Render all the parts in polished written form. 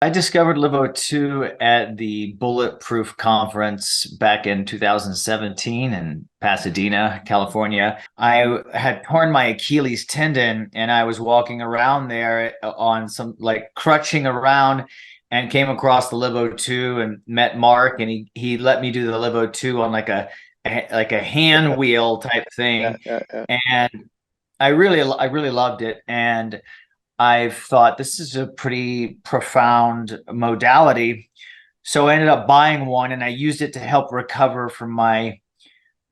I discovered LiveO2 at the Bulletproof Conference back in 2017 in Pasadena, California. I had torn my Achilles tendon and I was walking around there on some like crutching around and came across the LiveO2 and met Mark, and he let me do the LiveO2 on like a hand wheel type Yeah, thing. yeah, yeah. And I really loved it. And I've thought this is a pretty profound modality. So I ended up buying one and I used it to help recover from my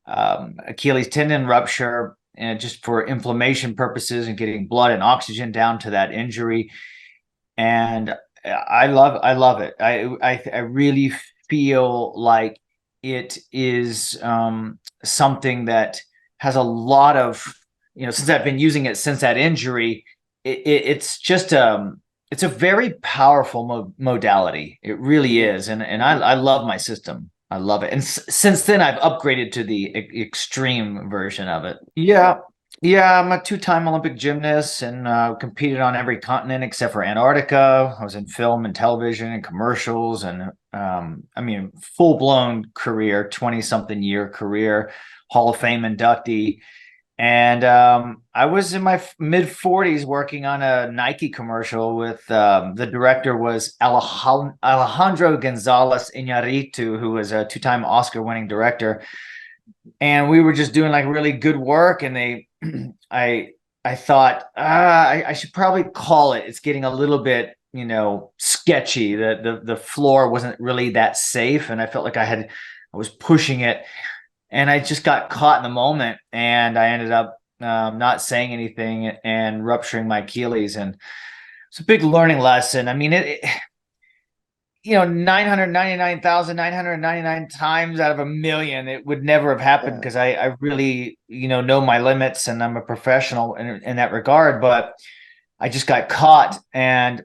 Achilles tendon rupture, and just for inflammation purposes and getting blood and oxygen down to that injury. And I love it. I really feel like it is something that has a lot of, since I've been using it since that injury, it's just it's a very powerful modality. It really Mhm. is, and I love my system. I love it, and since then I've upgraded to the extreme version of it. Yeah, yeah, I'm a two-time Olympic gymnast and competed on every continent except for Antarctica. I was in film and television and commercials, and I mean, full-blown career, 20-something year career, Hall of Fame inductee. And I was in my mid 40s working on a Nike commercial with the director was Alejandro Gonzalez Iñárritu, who was a two-time Oscar-winning director. And we were just doing like really good work. And I, I thought I should probably call it. It's getting a little bit, sketchy. The floor wasn't really that safe, and I felt like I was pushing it, and I just got caught in the moment, and I ended up not saying anything and rupturing my Achilles. And it's a big learning lesson. I mean, 999,999 times out of a million, it would never have happened Yeah. because I really, know my limits, and I'm a professional in that regard. But I just got caught, and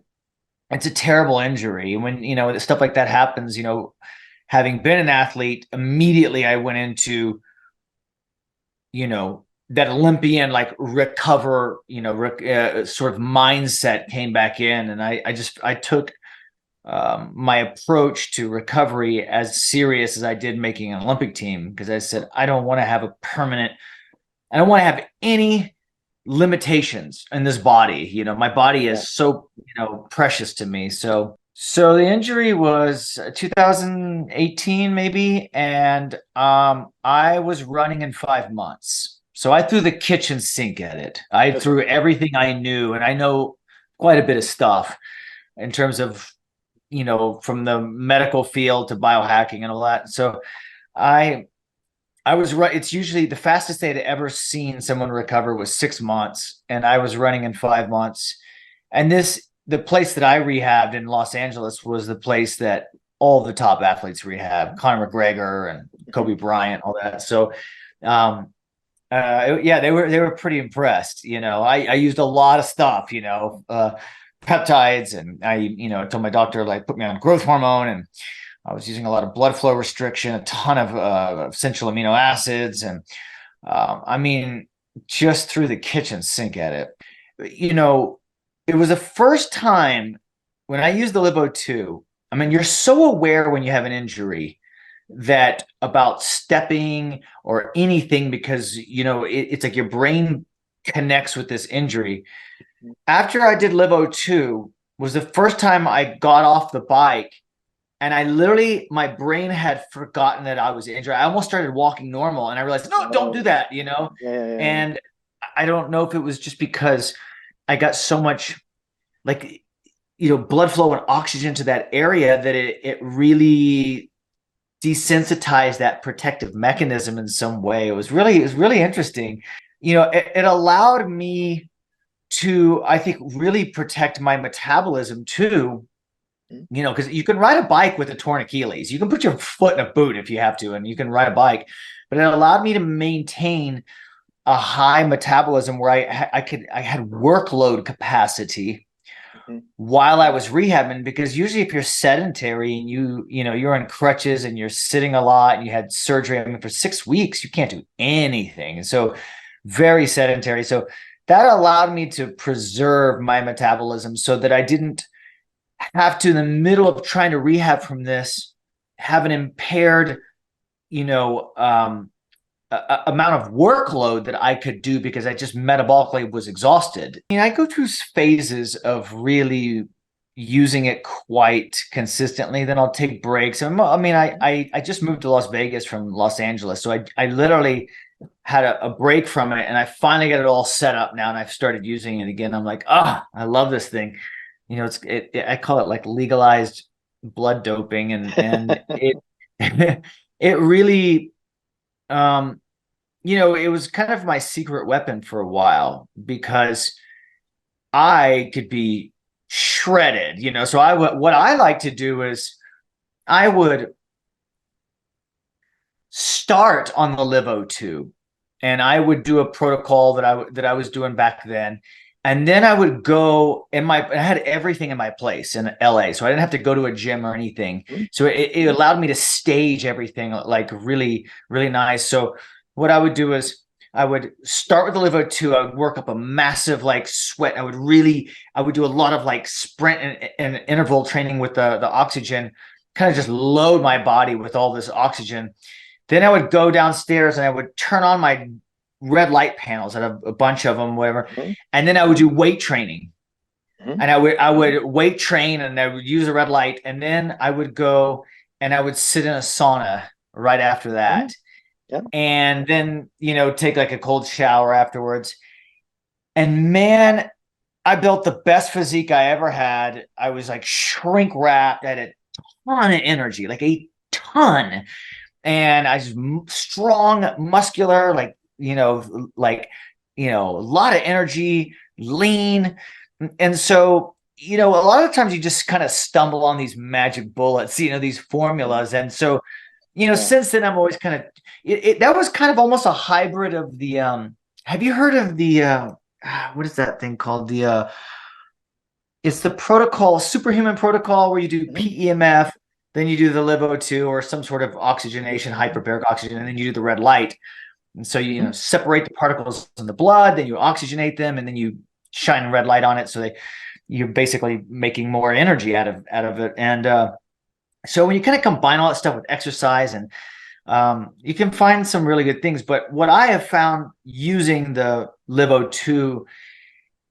it's a terrible injury. When, stuff like that happens, having been an athlete, immediately I went into, that Olympian like recover, sort of mindset came back in, and I took my approach to recovery as serious as I did making an Olympic team, because I said I don't want to have I don't want to have any limitations in this body. My body Yeah. is so, precious to me. So the injury was 2018 maybe, and I was running in 5 months. So I threw the kitchen sink at it. I Okay. threw everything I knew, and I know quite a bit of stuff in terms of, from the medical field to biohacking and all that. So I I was right. It's usually the fastest they'd ever seen someone recover was 6 months, and I was running in 5 months. And the place that I rehabbed in Los Angeles was the place that all the top athletes rehab, Conor McGregor and Mhm. Kobe Bryant, all that. So, um, yeah, they were pretty impressed. I used a lot of stuff, peptides, and I, told my doctor like put me on growth hormone, and I was using a lot of blood flow restriction, a ton of essential amino acids, and I mean, just threw the kitchen sink at it. You know, it was the first time when I used the LiveO2. I mean, you're so aware when you have an injury that about stepping or anything, because it's like your brain connects with this injury. After I did LiveO2 was the first time I got off the bike, and I literally, my brain had forgotten that I was injured. I almost started walking normal, and I realized, no, don't do Oh, that. yeah, yeah, yeah, yeah. And I don't know if it was just because I got so much, like, blood flow and oxygen to that area, that it really desensitized that protective mechanism in some way. It was really interesting. It allowed me to, I think, really protect my metabolism too, Mhm. because you can ride a bike with a torn Achilles. You can put your foot in a boot if you have to, and you can ride a bike. But it allowed me to maintain a high metabolism where I had workload capacity Mhm. while I was rehabbing. Because usually, if you're sedentary and you're on crutches and you're sitting a lot and you had surgery, I mean, for 6 weeks you can't do anything. And so very sedentary. So that allowed me to preserve my metabolism so that I didn't have to, in the middle of trying to rehab from this, have an impaired, you know, amount of workload that I could do because I just metabolically was exhausted. I mean, I go through phases of really using it quite consistently. Then I'll take breaks. I mean, I just moved to Las Vegas from Los Angeles, so I literally had a break from it, and I finally got it all set up now, and I've started using it again. I'm like, I love this thing. You know, I call it like legalized blood doping, and it it really you know, it was kind of my secret weapon for a while because I could be shredded, you know. So what I like to do is I would start on the LiveO2, and I would do a protocol that I was doing back then. And then I would go I had everything in my place in LA. So I didn't have to go to a gym or anything. So it allowed me to stage everything like really, really nice. So what I would do is I would start with the LiveO2. I would work up a massive like sweat. I would do a lot of like sprint and interval training with the oxygen, kind of just load my body with all this oxygen. Then I would go downstairs and I would turn on my red light panels. I have a bunch of them, whatever. And then I would do weight training. And I would weight train, and I would use a red light. And then I would go and I would sit in a sauna right after that. And then, you know, take like a cold shower afterwards. And man, I built the best physique I ever had. I was like shrink wrapped. I had a ton of energy, like a ton. And I was strong, muscular, like, you know, a lot of energy, lean. And so, you know, a lot of times you just kind of stumble on these magic bullets, you know, these formulas. And so, you know, since then I'm always kind of, that was kind of almost a hybrid of the, have you heard of the, what is that thing called? It's the protocol, superhuman protocol, where you do PEMF, then you do the LiveO2 or some sort of oxygenation, hyperbaric oxygen, and then you do the red light. And so you know, separate the particles in the blood, then you oxygenate them, and then you shine a red light on it. So you're basically making more energy out of it. And so when you kind of combine all that stuff with exercise, and you can find some really good things. But what I have found using the LiveO2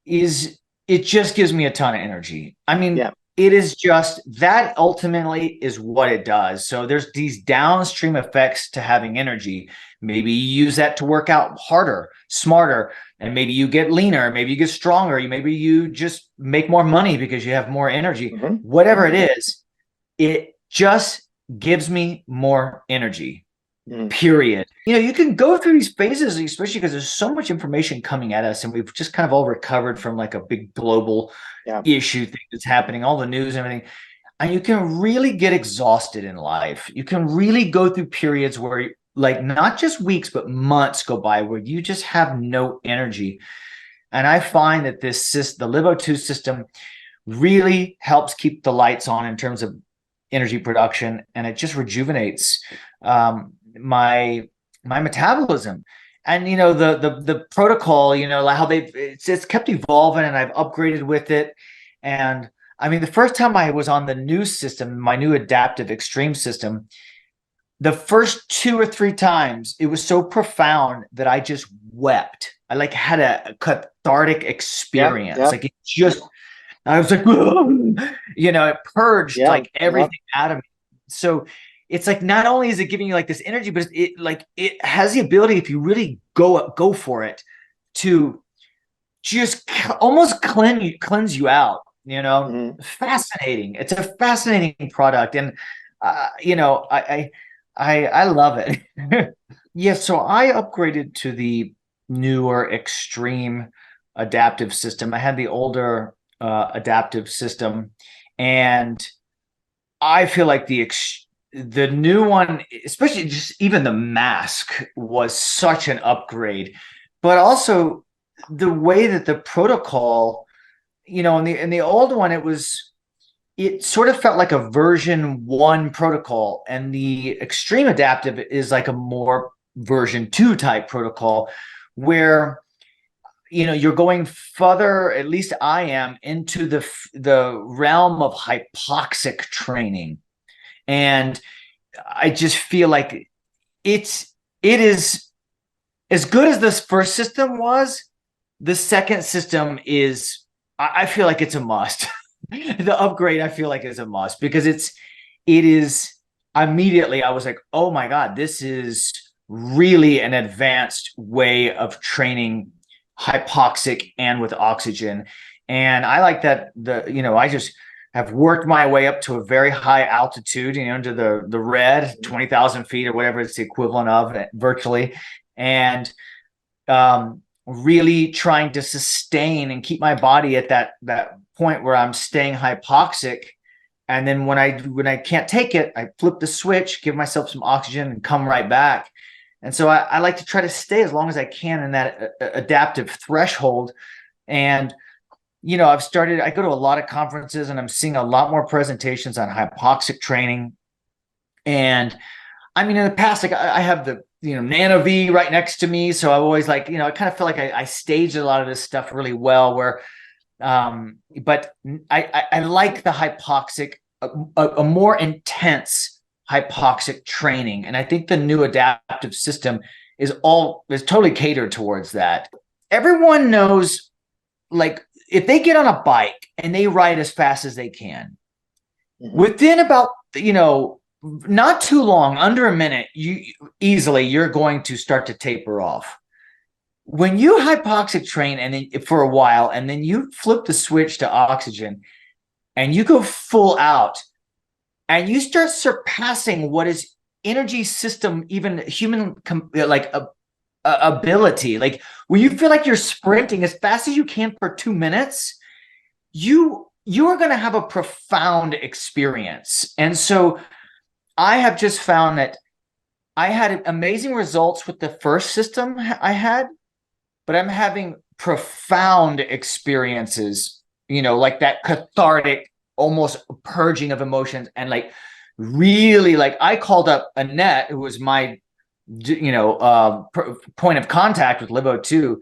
is it just gives me a ton of energy. I mean, it is just that ultimately is what it does. So there's these downstream effects to having energy. Maybe you use that to work out harder, smarter, and maybe you get leaner, maybe you get stronger, maybe you just make more money because you have more energy. Whatever it is, it just gives me more energy. Period. You know, you can go through these phases, especially because there's so much information coming at us, and we've just kind of all recovered from like a big global issue thing that's happening, all the news and everything. And you can really get exhausted in life. You can really go through periods where, like, not just weeks, but months go by where you just have no energy. And I find that the LiveO2 system really helps keep the lights on in terms of energy production, and it just rejuvenates my metabolism. And you know, the protocol, you know, how it's kept evolving, and I've upgraded with it. And I mean, the first time I was on the new system, my new adaptive extreme system, the first 2 or 3 times it was so profound that I just wept. I like had a cathartic experience. Like it just, I was like, you know, it purged like everything out of me. So it's like, not only is it giving you like this energy, but it has the ability, if you really go for it, to just almost cleanse you out, you know. Fascinating. It's a fascinating product. And you know, I love it. Yeah, so I upgraded to the newer extreme adaptive system. I had the older adaptive system, and I feel like the new one, especially just even the mask, was such an upgrade. But also the way that the protocol, you know, in the old one, it sort of felt like a version 1 protocol, and the extreme adaptive is like a more version 2 type protocol, where you're going further, at least I am, into the realm of hypoxic training. And I just feel like it is as good as this first system was. The second system is, I feel like it's a must. The upgrade, I feel like, is a must, because it is immediately, I was like, oh my God, this is really an advanced way of training hypoxic and with oxygen. And I like that I just have worked my way up to a very high altitude, into the red, 20,000 feet or whatever it's the equivalent of virtually. And really trying to sustain and keep my body at that point where I'm staying hypoxic. And then when I can't take it, I flip the switch, give myself some oxygen, and come right back. And so I like to try to stay as long as I can in that adaptive threshold. And I go to a lot of conferences, and I'm seeing a lot more presentations on hypoxic training. And I mean, in the past, like I have the Nano V right next to me, so I always I kind of feel like I staged a lot of this stuff really well. But I like the hypoxic, a more intense hypoxic training, and I think the new adaptive system is totally catered towards that. Everyone knows, like, if they get on a bike and they ride as fast as they can, within about not too long, under a minute, you're going to start to taper off. When you hypoxic train and then for a while, and then you flip the switch to oxygen and you go full out, and you start surpassing what is energy system, even human ability. Like when you feel like you're sprinting as fast as you can for 2 minutes, you are going to have a profound experience. And so I have just found that I had amazing results with the first system I had, but I'm having profound experiences, like that cathartic, almost purging of emotions. And really, I called up Annette, who was my, point of contact with LiveO2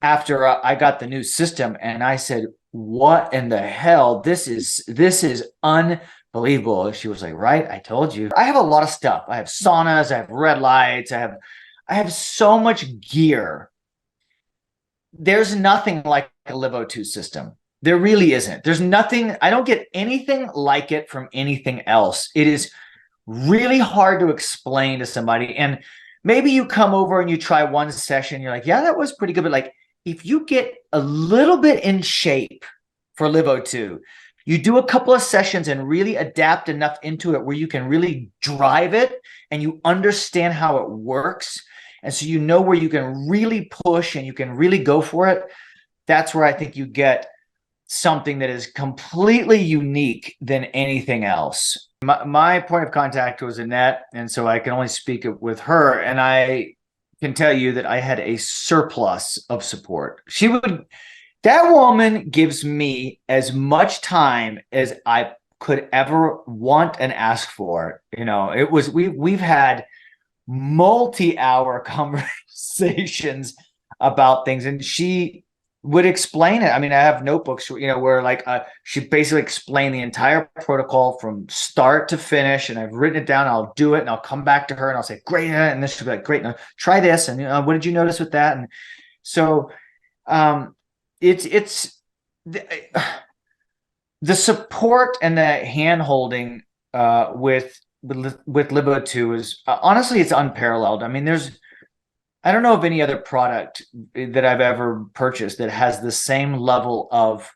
after I got the new system. And I said, what in the hell? This is unbelievable. She was like, right, I told you. I have a lot of stuff. I have saunas, I have red lights, I have so much gear. There's nothing like a LiveO2 system. There really isn't. There's nothing. I don't get anything like it from anything else. It is really hard to explain to somebody. And maybe you come over and you try one session, you're like, yeah, that was pretty good. But if you get a little bit in shape for LiveO2, you do a couple of sessions and really adapt enough into it where you can really drive it and you understand how it works. And so where you can really push and you can really go for it. That's where I think you get something that is completely unique than anything else. My point of contact was Annette, and so I can only speak with her. And I can tell you that I had a surplus of support. That woman gives me as much time as I could ever want and ask for. We've had multi-hour conversations about things, and she would explain it. I mean, I have notebooks, where she basically explained the entire protocol from start to finish, and I've written it down. I'll do it, and I'll come back to her, and I'll say, "Great," and then she'll be like, "Great, now try this." And what did you notice with that? And so, it's the support and the hand holding with LiveO2 is honestly, it's unparalleled. I mean, I don't know of any other product that I've ever purchased that has the same level of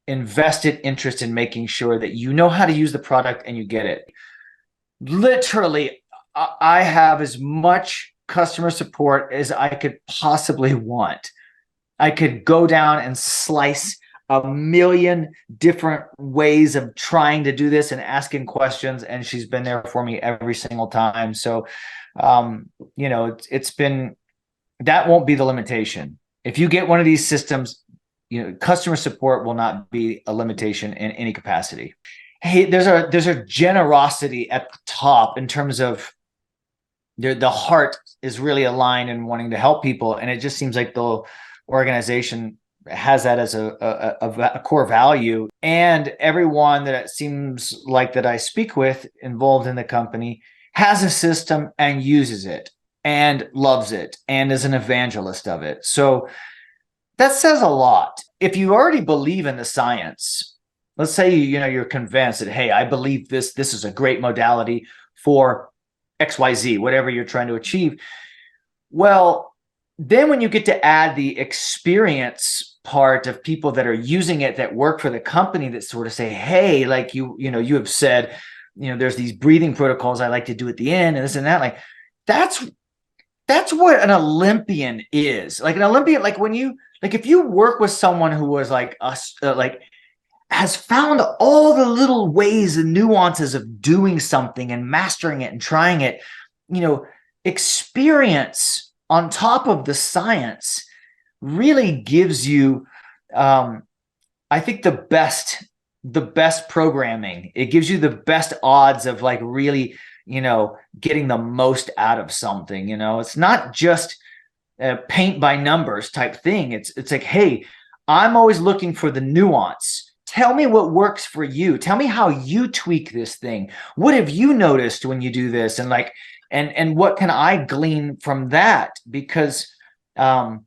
invested interest in making sure that you know how to use the product and you get it. Literally, I have as much customer support as I could possibly want. I could go down and slice a million different ways of trying to do this and asking questions, and she's been there for me every single time. So it's been, that won't be the limitation. If you get one of these systems, customer support will not be a limitation in any capacity. Hey, there's a generosity at the top in terms of the heart is really aligned and wanting to help people, and it just seems like they'll organization has that as a core value. And everyone that it seems like that I speak with involved in the company has a system and uses it and loves it and is an evangelist of it. So that says a lot. If you already believe in the science, let's say you're convinced that, hey, I believe this is a great modality for XYZ, whatever you're trying to achieve. Well, then when you get to add the experience part of people that are using it, that work for the company, that sort of say, hey, like you have said, there's these breathing protocols I like to do at the end and this and that, like that's what an Olympian is. Like an Olympian, like if you work with someone who was like us, like has found all the little ways and nuances of doing something and mastering it and trying it, experience on top of the science really gives you, I think, the best programming. It gives you the best odds of like really, getting the most out of something. It's not just a paint by numbers type thing. It's like, hey, I'm always looking for the nuance. Tell me what works for you. Tell me how you tweak this thing. What have you noticed when you do this? And like, and what can I glean from that? Because, I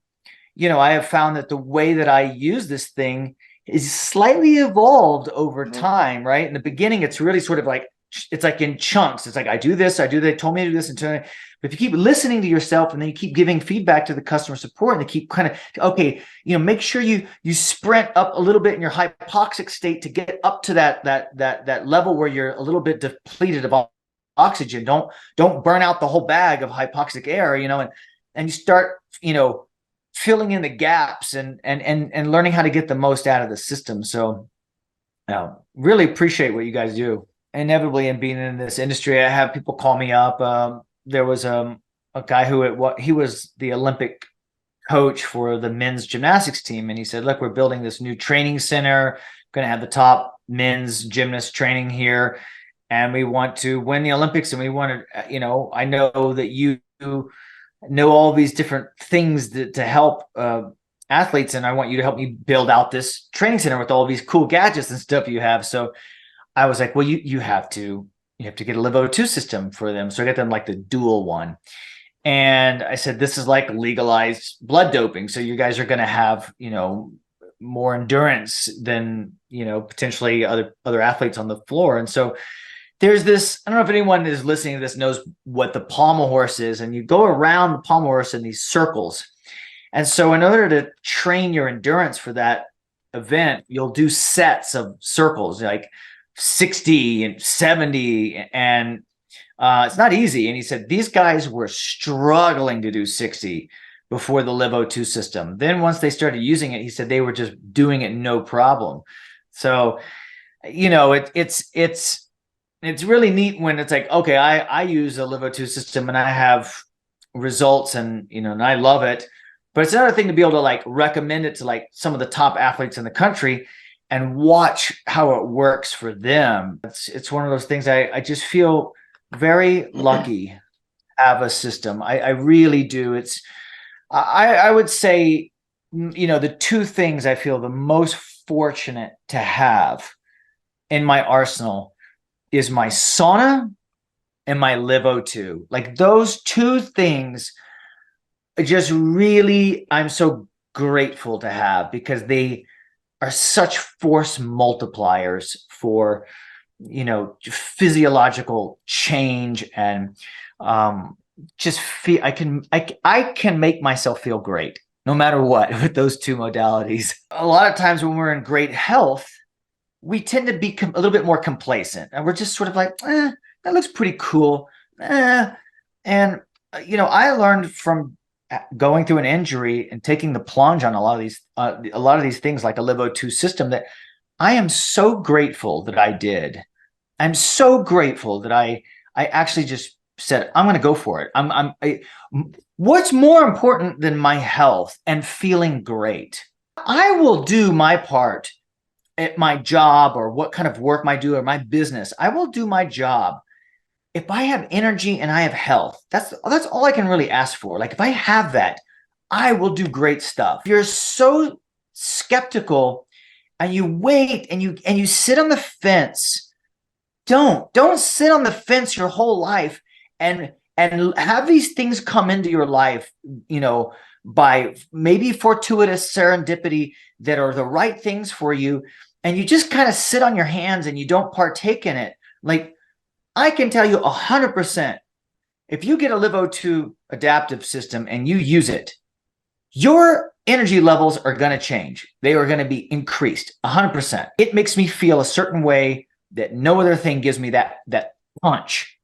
have found that the way that I use this thing is slightly evolved over time, right? In the beginning, it's really sort of like, it's like in chunks. It's like, I do this, they told me to do this. But if you keep listening to yourself and then you keep giving feedback to the customer support and they keep kind of, okay, make sure you sprint up a little bit in your hypoxic state to get up to that level where you're a little bit depleted of oxygen. Don't burn out the whole bag of hypoxic air, and you start, filling in the gaps and learning how to get the most out of the system. So really appreciate what you guys do. Inevitably, in being in this industry, I have people call me up. There was a guy he was the Olympic coach for the men's gymnastics team. And he said, look, we're building this new training center, going to have the top men's gymnast training here. And we want to win the Olympics. And we want to, I know that you know all these different things to help athletes. And I want you to help me build out this training center with all these cool gadgets and stuff you have. So I was like, well, you have to get a LiveO2 system for them. So I got them like the dual one. And I said, this is like legalized blood doping. So you guys are going to have, more endurance than, potentially other athletes on the floor. And so there's this, I don't know if anyone that is listening to this knows what the pommel horse is. And you go around the pommel horse in these circles. And so in order to train your endurance for that event, you'll do sets of circles, like 60 and 70, and it's not easy. And he said these guys were struggling to do 60 before the LiveO2 system. Then once they started using it, he said they were just doing it no problem. So it's really neat when it's like, okay, I use a LiveO2 system and I have results, and and I love it. But it's another thing to be able to like recommend it to like some of the top athletes in the country and watch how it works for them. It's one of those things I just feel very lucky to have a system. I really do. I would say, the two things I feel the most fortunate to have in my arsenal is my sauna and my LiveO2. Like those two things just really, I'm so grateful to have, because they are such force multipliers for, physiological change, and just feel I can make myself feel great no matter what with those two modalities. A lot of times when we're in great health, we tend to be a little bit more complacent, and we're just sort of like, that looks pretty cool. And I learned from going through an injury and taking the plunge on a lot of these things like a LiveO2 system that I am so grateful that I did. I'm so grateful that I actually just said, I'm going to go for it. What's more important than my health and feeling great? I will do my part at my job, or what kind of work I do, or my business. I will do my job if I have energy and I have health. That's all I can really ask for. Like if I have that, I will do great stuff. If you're so skeptical and you wait and you sit on the fence, don't sit on the fence your whole life and have these things come into your life, by maybe fortuitous serendipity that are the right things for you, and you just kind of sit on your hands and you don't partake in it. Like, I can tell you 100%, if you get a LiveO2 adaptive system and you use it, your energy levels are going to change. They are going to be increased 100%. It makes me feel a certain way that no other thing gives me that punch.